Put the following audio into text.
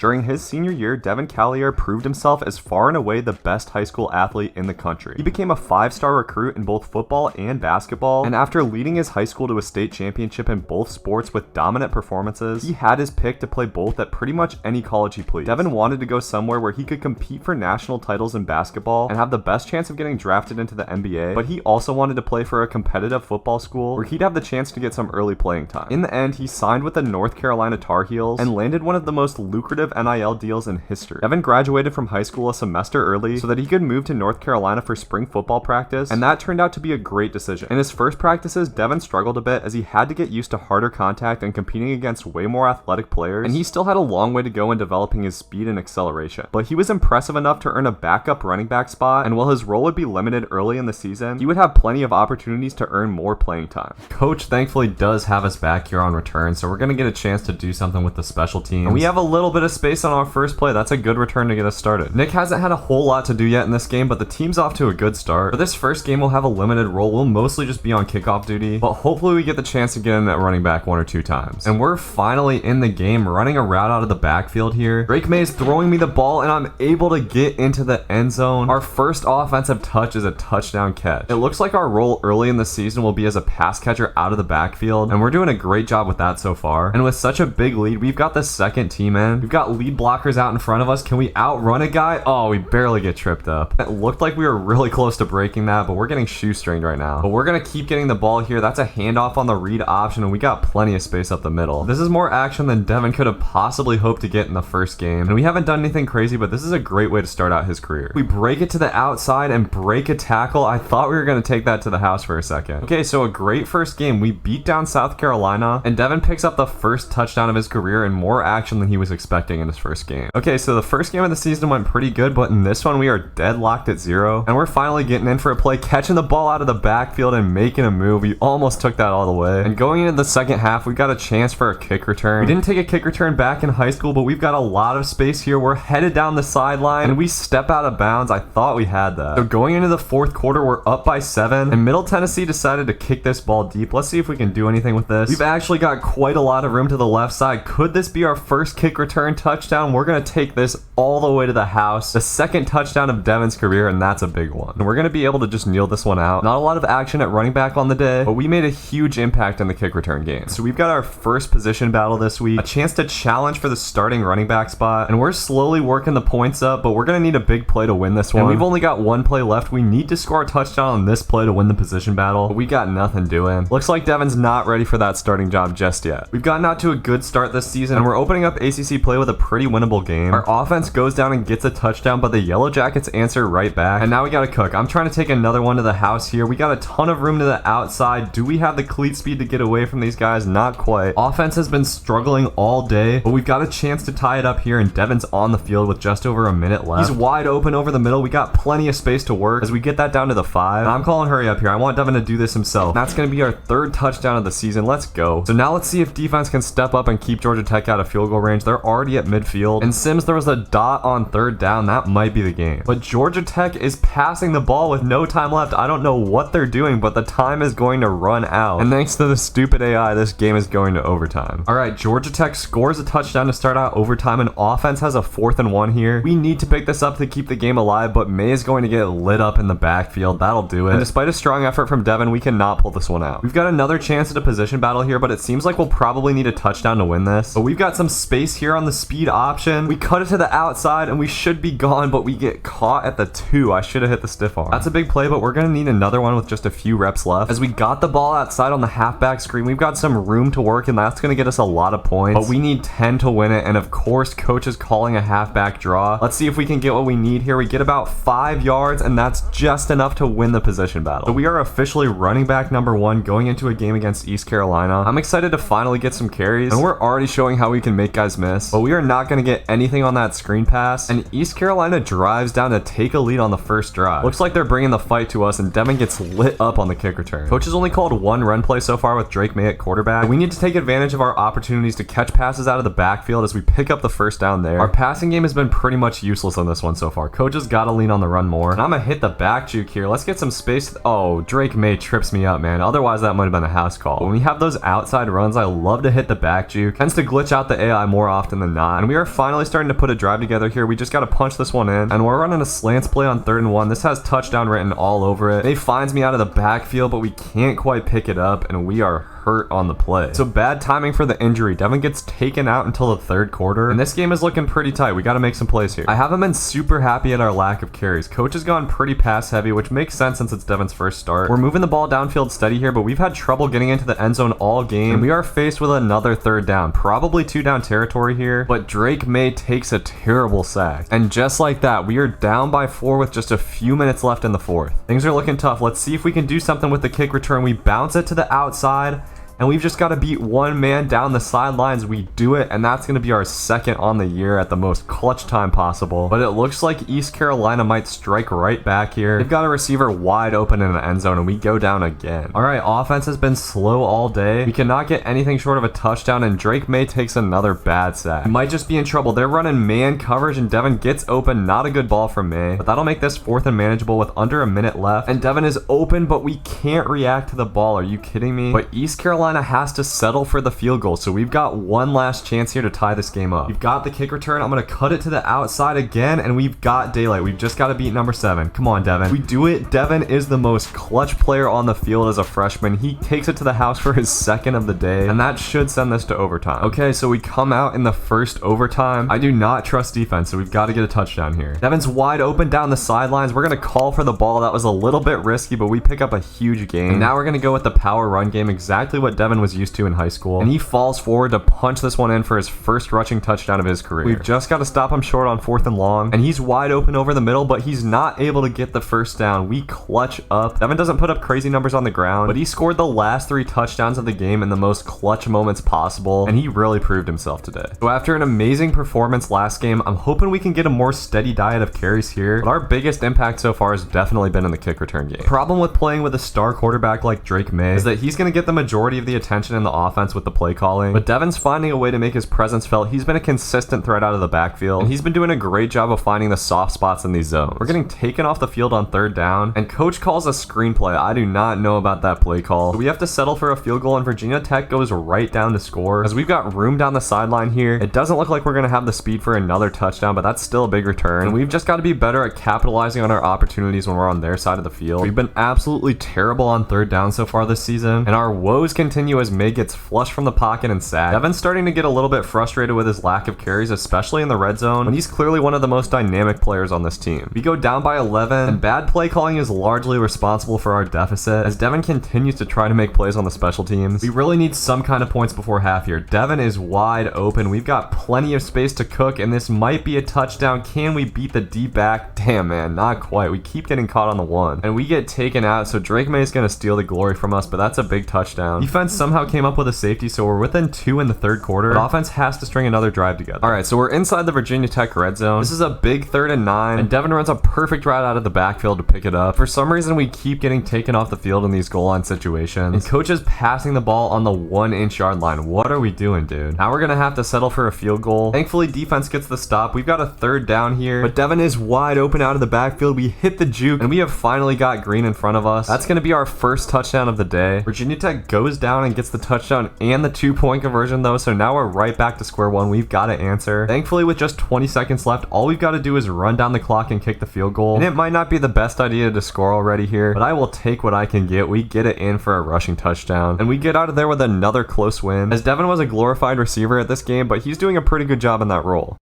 During his senior year, Devin Callier proved himself as far and away the best high school athlete in the country. He became a 5-star recruit in both football and basketball, and after leading his high school to a state championship in both sports with dominant performances, he had his pick to play both at pretty much any college he pleased. Devin wanted to go somewhere where he could compete for national titles in basketball and have the best chance of getting drafted into the NBA, but he also wanted to play for a competitive football school where he'd have the chance to get some early playing time. In the end, he signed with the North Carolina Tar Heels and landed one of the most lucrative NIL deals in history. Devin graduated from high school a semester early so that he could move to North Carolina for spring football practice, and that turned out to be a great decision. In his first practices, Devin struggled a bit as he had to get used to harder contact and competing against way more athletic players, and he still had a long way to go in developing his speed and acceleration. But he was impressive enough to earn a backup running back spot, and while his role would be limited early in the season, he would have plenty of opportunities to earn more playing time. Coach thankfully does have us back here on return, so we're going to get a chance to do something with the special teams. And we have a little bit of space on our first play. That's a good return to get us started. Nick hasn't had a whole lot to do yet in this game, but the team's off to a good start. For this first game, we'll have a limited role. We'll mostly just be on kickoff duty, but hopefully we get the chance to get in at running back 1 or 2 times. And we're finally in the game, running a route out of the backfield here. Drake May is throwing me the ball, and I'm able to get into the end zone. Our first offensive touch is a touchdown catch. It looks like our role early in the season will be as a pass catcher out of the backfield, and we're doing a great job with that so far. And with such a big lead, we've got the second team in. We've got lead blockers out in front of us. Can we outrun a guy? Oh, we barely get tripped up. It looked like we were really close to breaking that, but we're getting shoestringed right now. But we're gonna keep getting the ball here. That's a handoff on the read option, and we got plenty of space up the middle. This is more action than Devin could have possibly hoped to get in the first game, and we haven't done anything crazy, but this is a great way to start out his career. We break it to the outside and break a tackle. I thought we were gonna take that to the house for a second. Okay, so a great first game. We beat down South Carolina, and Devin picks up the first touchdown of his career and more action than he was expecting in his first game. Okay, so the first game of the season went pretty good, but in this one we are deadlocked at 0, and we're finally getting in for a play, catching the ball out of the backfield and making a move. We almost took that all the way. And going into the second half, we got a chance for a kick return. We didn't take a kick return back in high school, but we've got a lot of space here. We're headed down the sideline, and we step out of bounds. I thought we had that. So going into the fourth quarter, we're up by 7, and Middle Tennessee decided to kick this ball deep. Let's see if we can do anything with this. We've actually got quite a lot of room to the left side. Could this be our first kick return touchdown? We're going to take this all the way to the house. The second touchdown of Devin's career, and that's a big one. And we're going to be able to just kneel this one out. Not a lot of action at running back on the day, but we made a huge impact in the kick return game. So we've got our first position battle this week, a chance to challenge for the starting running back spot, and we're slowly working the points up, but we're going to need a big play to win this one. And we've only got 1 play left. We need to score a touchdown on this play to win the position battle, but we got nothing doing. Looks like Devin's not ready for that starting job just yet. We've gotten out to a good start this season, and we're opening up ACC play with a pretty winnable game. Our offense goes down and gets a touchdown, but the Yellow Jackets answer right back, and now we got to cook. I'm trying to take another one to the house here. We got a ton of room to the outside. Do we have the cleat speed to get away from these guys? Not quite. Offense has been struggling all day, but we've got a chance to tie it up here, and Devin's on the field with just over a minute left. He's wide open over the middle. We got plenty of space to work as we get that down to the 5. And I'm calling hurry up here. I want Devin to do this himself. That's going to be our 3rd touchdown of the season. Let's go. So now let's see if defense can step up and keep Georgia Tech out of field goal range. They're already at midfield, and Sims throws a dot on 3rd down. That might be the game. But Georgia Tech is passing the ball with no time left. I don't know what they're doing, but the time is going to run out. And thanks to the stupid AI, this game is going to overtime. All right, Georgia Tech scores a touchdown to start out overtime, and offense has a 4th and 1 here. We need to pick this up to keep the game alive, but May is going to get lit up in the backfield. That'll do it. And despite a strong effort from Devin, we cannot pull this one out. We've got another chance at a position battle here, but it seems like we'll probably need a touchdown to win this. But we've got some space here on the speed option. We cut it to the outside, and we should be gone, but we get caught at the 2. I should have hit the stiff arm. That's a big play, but we're going to need another one with just a few reps left. As we got the ball outside on the halfback screen, we've got some room to work, and that's going to get us a lot of points. But we need 10 to win it, and of course, coach is calling a halfback draw. Let's see if we can get what we need here. We get about 5 yards, and that's just enough to win the position battle. So we are officially running back number 1 going into a game against East Carolina. I'm excited to finally get some carries, and we're already showing how we can make guys miss, but we are not going to get anything on that screen pass, and East Carolina drives down to take a lead on the first drive. Looks like they're bringing the fight to us, and Devin gets lit up on the kick return. Coach has only called 1 run play so far with Drake May at quarterback. We need to take advantage of our opportunities to catch passes out of the backfield as we pick up the first down there. Our passing game has been pretty much useless on this one so far. Coach has got to lean on the run more, and I'm gonna hit the back juke here. Let's get some space. Oh, Drake May trips me up, man. Otherwise that might have been a house call. When we have those outside runs, I love to hit the back juke. Tends to glitch out the AI more often than not. hot. And we are finally starting to put a drive together here. We just got to punch this one in. And we're running a slants play on 3rd and 1. This has touchdown written all over it. He finds me out of the backfield, but we can't quite pick it up, and we are hurt on the play. So bad timing for the injury. Devin gets taken out until the 3rd quarter, and this game is looking pretty tight. We got to make some plays here. I haven't been super happy at our lack of carries. Coach has gone pretty pass heavy, which makes sense since it's Devin's first start. We're moving the ball downfield steady here, but we've had trouble getting into the end zone all game, and we are faced with another 3rd down. Probably 2 down territory here, but Drake May takes a terrible sack. And just like that, we are down by 4 with just a few minutes left in the 4th. Things are looking tough. Let's see if we can do something with the kick return. We bounce it to the outside, and we've just got to beat one man down the sidelines. We do it, and that's going to be our 2nd on the year at the most clutch time possible. But it looks like East Carolina might strike right back here. They've got a receiver wide open in the end zone, and we go down again. All right, offense has been slow all day. We cannot get anything short of a touchdown, and Drake May takes another bad sack. We might just be in trouble. They're running man coverage, and Devin gets open. Not a good ball from May, but that'll make this 4th and manageable with under a minute left. And Devin is open, but we can't react to the ball. Are you kidding me? But East Carolina has to settle for the field goal, so we've got one last chance here to tie this game up. We've got the kick return. I'm going to cut it to the outside again, and we've got daylight. We've just got to beat number 7. Come on, Devin. We do it. Devin is the most clutch player on the field as a freshman. He takes it to the house for his 2nd of the day, and that should send this to overtime. Okay, so we come out in the 1st overtime. I do not trust defense, so we've got to get a touchdown here. Devin's wide open down the sidelines. We're going to call for the ball. That was a little bit risky, but we pick up a huge gain. And now we're going to go with the power run game, exactly what Devin was used to in high school, and he falls forward to punch this one in for his first rushing touchdown of his career. We've just got to stop him short on 4th and long, and he's wide open over the middle, but he's not able to get the first down. We clutch up. Devin doesn't put up crazy numbers on the ground, but he scored the last 3 touchdowns of the game in the most clutch moments possible, and he really proved himself today. So after an amazing performance last game, I'm hoping we can get a more steady diet of carries here, but our biggest impact so far has definitely been in the kick return game. The problem with playing with a star quarterback like Drake May is that he's going to get the majority of the attention in the offense with the play calling, but Devin's finding a way to make his presence felt. He's been a consistent threat out of the backfield, and he's been doing a great job of finding the soft spots in these zones. We're getting taken off the field on 3rd down, and coach calls a screenplay. I do not know about that play call. So we have to settle for a field goal, and Virginia Tech goes right down to score as we've got room down the sideline here. It doesn't look like we're going to have the speed for another touchdown, but that's still a big return, and we've just got to be better at capitalizing on our opportunities when we're on their side of the field. We've been absolutely terrible on 3rd down so far this season, and our woes continue as May gets flushed from the pocket and sacked. Devin's starting to get a little bit frustrated with his lack of carries, especially in the red zone, when he's clearly one of the most dynamic players on this team. We go down by 11, and bad play calling is largely responsible for our deficit, as Devin continues to try to make plays on the special teams. We really need some kind of points before half here. Devin is wide open. We've got plenty of space to cook, and this might be a touchdown. Can we beat the D-back? Damn, man, not quite. We keep getting caught on the 1, and we get taken out, so Drake May is going to steal the glory from us, but that's a big touchdown. Defense somehow came up with a safety, so we're within 2 in the 3rd quarter, but offense has to string another drive together. All right, so we're inside the Virginia Tech red zone. This is a big 3rd and 9, and Devin runs a perfect route out of the backfield to pick it up. For some reason, we keep getting taken off the field in these goal line situations, and coach is passing the ball on the 1-inch yard line. What are we doing, dude? Now we're gonna have to settle for a field goal. Thankfully, defense gets the stop. We've got a 3rd down here, but Devin is wide open out of the backfield. We hit the juke, and we have finally got green in front of us. That's gonna be our first touchdown of the day. Virginia Tech goes down and gets the touchdown and the 2-point conversion though, so now we're right back to square one. We've got to answer. Thankfully, with just 20 seconds left, all we've got to do is run down the clock and kick the field goal, and it might not be the best idea to score already here, but I will take what I can get. We get it in for a rushing touchdown, and we get out of there with another close win, as Devin was a glorified receiver at this game, but he's doing a pretty good job in that role.